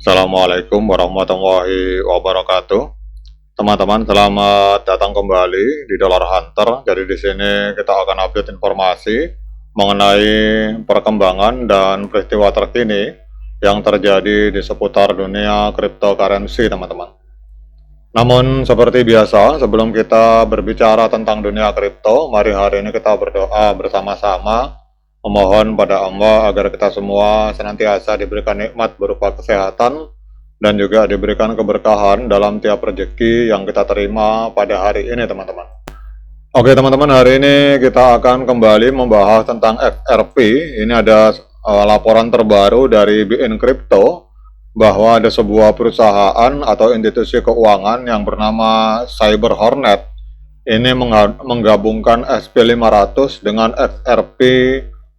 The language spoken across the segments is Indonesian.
Assalamualaikum warahmatullahi wabarakatuh. Teman-teman, selamat datang kembali di Dollar Hunter. Jadi di sini kita akan update informasi mengenai perkembangan dan peristiwa terkini yang terjadi di seputar dunia cryptocurrency, teman-teman. Namun seperti biasa, sebelum kita berbicara tentang dunia kripto, mari hari ini kita berdoa bersama-sama memohon pada Allah agar kita semua senantiasa diberikan nikmat berupa kesehatan dan juga diberikan keberkahan dalam tiap rezeki yang kita terima pada hari ini, teman-teman. Oke teman-teman, hari ini kita akan kembali membahas tentang XRP. Ini ada laporan terbaru dari BN Crypto bahwa ada sebuah perusahaan atau institusi keuangan yang bernama Cyber Hornet ini menggabungkan SP500 dengan XRP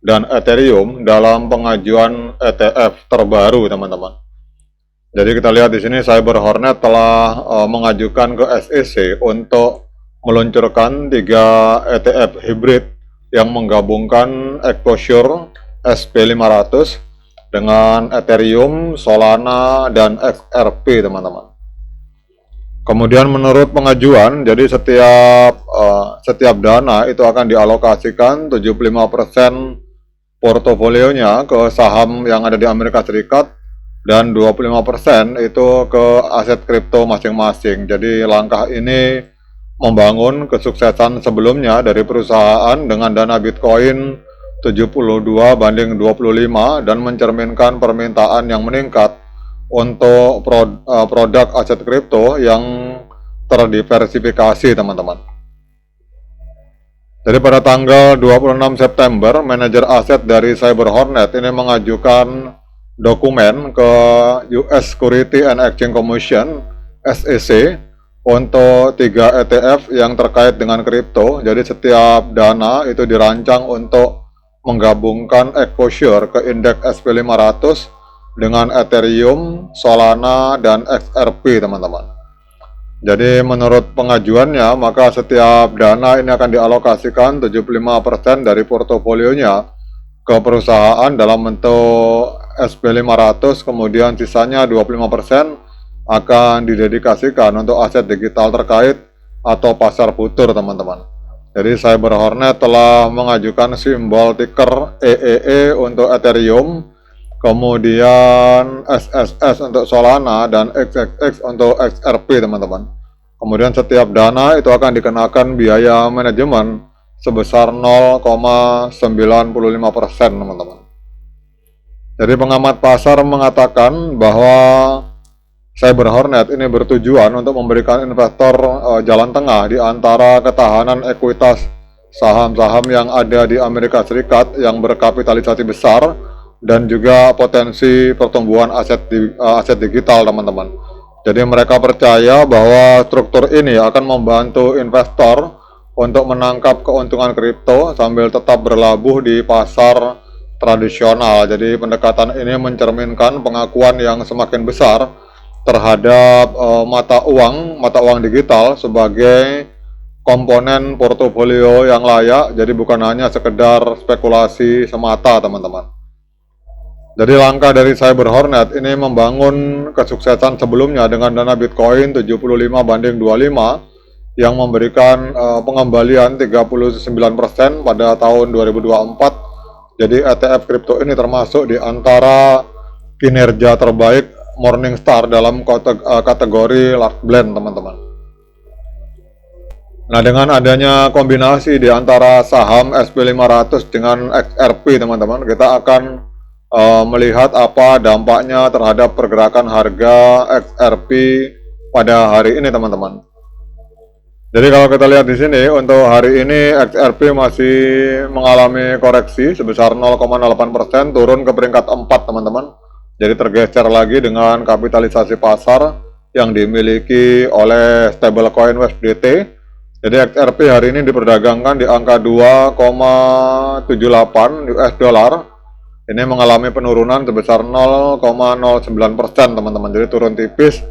dan Ethereum dalam pengajuan ETF terbaru, teman-teman. Jadi kita lihat di sini Cyber Hornet telah mengajukan ke SEC untuk meluncurkan 3 ETF hybrid yang menggabungkan exposure SP500 dengan Ethereum, Solana, dan XRP, teman-teman. Kemudian menurut pengajuan, jadi setiap dana itu akan dialokasikan 75% portofolionya ke saham yang ada di Amerika Serikat dan 25% itu ke aset kripto masing-masing. Jadi langkah ini membangun kesuksesan sebelumnya dari perusahaan dengan dana Bitcoin 72/25 dan mencerminkan permintaan yang meningkat untuk produk aset kripto yang terdiversifikasi, teman-teman. Jadi pada tanggal 26 September, manajer aset dari Cyber Hornet ini mengajukan dokumen ke US Securities and Exchange Commission (SEC) untuk 3 ETF yang terkait dengan kripto. Jadi setiap dana itu dirancang untuk menggabungkan exposure ke indeks SP500 dengan Ethereum, Solana, dan XRP, teman-teman. Jadi menurut pengajuannya, maka setiap dana ini akan dialokasikan 75% dari portofolionya ke perusahaan dalam bentuk SP500, kemudian sisanya 25% akan didedikasikan untuk aset digital terkait atau pasar futur, teman-teman. Jadi Cyber Hornet telah mengajukan simbol ticker EEE untuk Ethereum, kemudian SSS untuk Solana, dan XXX untuk XRP, teman-teman. Kemudian setiap dana itu akan dikenakan biaya manajemen sebesar 0,95%, teman-teman. Jadi pengamat pasar mengatakan bahwa Cyber Hornet ini bertujuan untuk memberikan investor jalan tengah di antara ketahanan ekuitas saham-saham yang ada di Amerika Serikat yang berkapitalisasi besar dan juga potensi pertumbuhan aset digital, teman-teman. Jadi mereka percaya bahwa struktur ini akan membantu investor untuk menangkap keuntungan kripto sambil tetap berlabuh di pasar tradisional. Jadi pendekatan ini mencerminkan pengakuan yang semakin besar terhadap mata uang digital sebagai komponen portofolio yang layak. Jadi bukan hanya sekedar spekulasi semata, teman-teman. Jadi langkah dari Cyber Hornet ini membangun kesuksesan sebelumnya dengan dana Bitcoin 75/25 yang memberikan pengembalian 39% pada tahun 2024. Jadi ETF kripto ini termasuk di antara kinerja terbaik Morningstar dalam kategori large blend, teman-teman. Nah, dengan adanya kombinasi di antara saham SP500 dengan XRP, teman-teman, kita akan melihat apa dampaknya terhadap pergerakan harga XRP pada hari ini, teman-teman. Jadi kalau kita lihat di sini, untuk hari ini XRP masih mengalami koreksi sebesar 0,08%, turun ke peringkat 4, teman-teman. Jadi tergeser lagi dengan kapitalisasi pasar yang dimiliki oleh stablecoin USDT. Jadi XRP hari ini diperdagangkan di angka 2,78 US dollar. Ini mengalami penurunan sebesar 0,09%, teman-teman. Jadi turun tipis.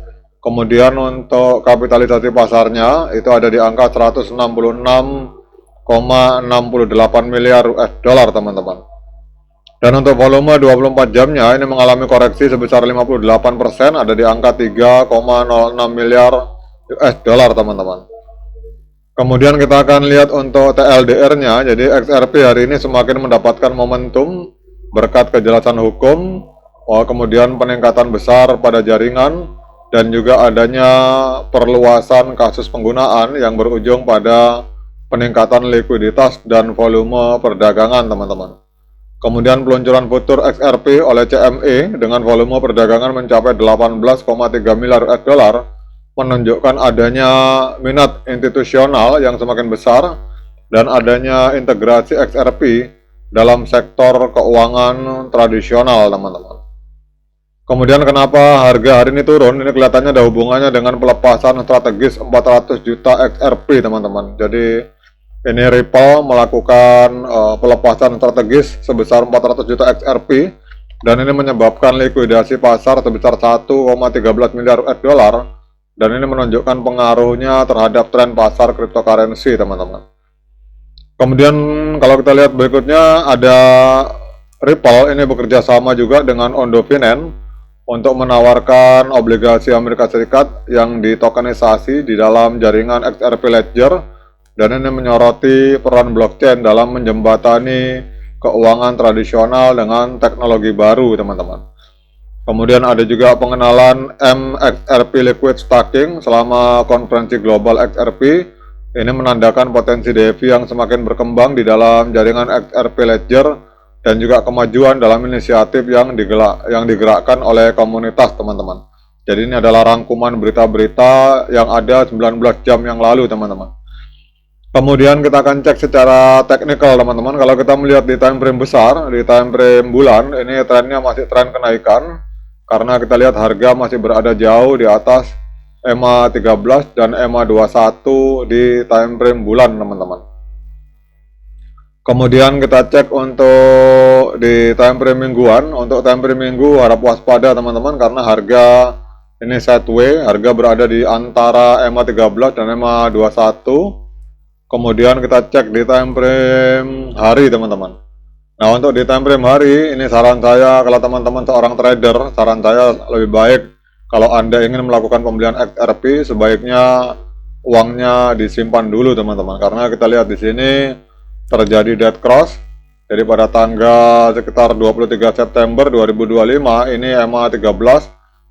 Kemudian untuk kapitalisasi pasarnya itu ada di angka 166,68 miliar US dollar, teman-teman. Dan untuk volume 24 jamnya ini mengalami koreksi sebesar 58%, ada di angka 3,06 miliar US dollar teman-teman. Kemudian kita akan lihat untuk TLDR-nya, jadi XRP hari ini semakin mendapatkan momentum berkat kejelasan hukum, kemudian peningkatan besar pada jaringan, dan juga adanya perluasan kasus penggunaan yang berujung pada peningkatan likuiditas dan volume perdagangan teman-teman. Kemudian peluncuran futur XRP oleh CME dengan volume perdagangan mencapai 18,3 miliar US dollar menunjukkan adanya minat institusional yang semakin besar dan adanya integrasi XRP dalam sektor keuangan tradisional teman-teman. Kemudian kenapa harga hari ini turun? Ini kelihatannya ada hubungannya dengan pelepasan strategis 400 juta XRP teman-teman. Jadi ini Ripple melakukan pelepasan strategis sebesar 400 juta XRP dan ini menyebabkan likuidasi pasar sebesar 1,13 miliar US dollar. Dan ini menunjukkan pengaruhnya terhadap tren pasar cryptocurrency teman-teman. Kemudian kalau kita lihat berikutnya ada Ripple, ini bekerja sama juga dengan Ondo Finance untuk menawarkan obligasi Amerika Serikat yang ditokenisasi di dalam jaringan XRP Ledger, dan ini menyoroti peran blockchain dalam menjembatani keuangan tradisional dengan teknologi baru teman-teman. Kemudian ada juga pengenalan MXRP Liquid Staking selama konferensi global XRP. Ini menandakan potensi DeFi yang semakin berkembang di dalam jaringan XRP Ledger dan juga kemajuan dalam inisiatif yang digerakkan oleh komunitas teman-teman. Jadi ini adalah rangkuman berita-berita yang ada 19 jam yang lalu teman-teman. Kemudian kita akan cek secara teknikal teman-teman. Kalau kita melihat di time frame besar, di time frame bulan, ini trennya masih tren kenaikan. Karena kita lihat harga masih berada jauh di atas EMA 13 dan EMA 21 di time frame bulan teman-teman. Kemudian kita cek untuk di time frame mingguan. Untuk time frame minggu harap waspada teman-teman karena harga ini sideways, harga berada di antara EMA 13 dan EMA 21. Kemudian kita cek di time frame hari teman-teman. Nah untuk di time frame hari ini saran saya kalau teman-teman seorang trader, saran saya lebih baik kalau Anda ingin melakukan pembelian XRP sebaiknya uangnya disimpan dulu teman-teman, karena kita lihat di sini terjadi dead cross. Jadi pada tanggal sekitar 23 September 2025 ini EMA 13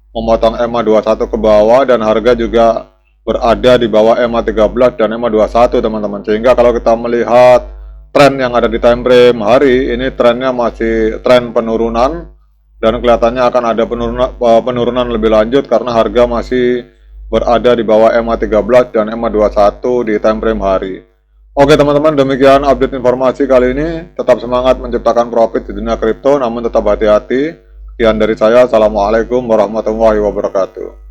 memotong EMA 21 ke bawah dan harga juga berada di bawah EMA 13 dan EMA 21 teman-teman. Sehingga kalau kita melihat tren yang ada di time frame hari ini, trennya masih tren penurunan dan kelihatannya akan ada penurunan lebih lanjut karena harga masih berada di bawah EMA 13 dan EMA 21 di time frame hari. Oke teman-teman, demikian update informasi kali ini. Tetap semangat menciptakan profit di dunia kripto, namun tetap hati-hati. Sekian dari saya, assalamualaikum warahmatullahi wabarakatuh.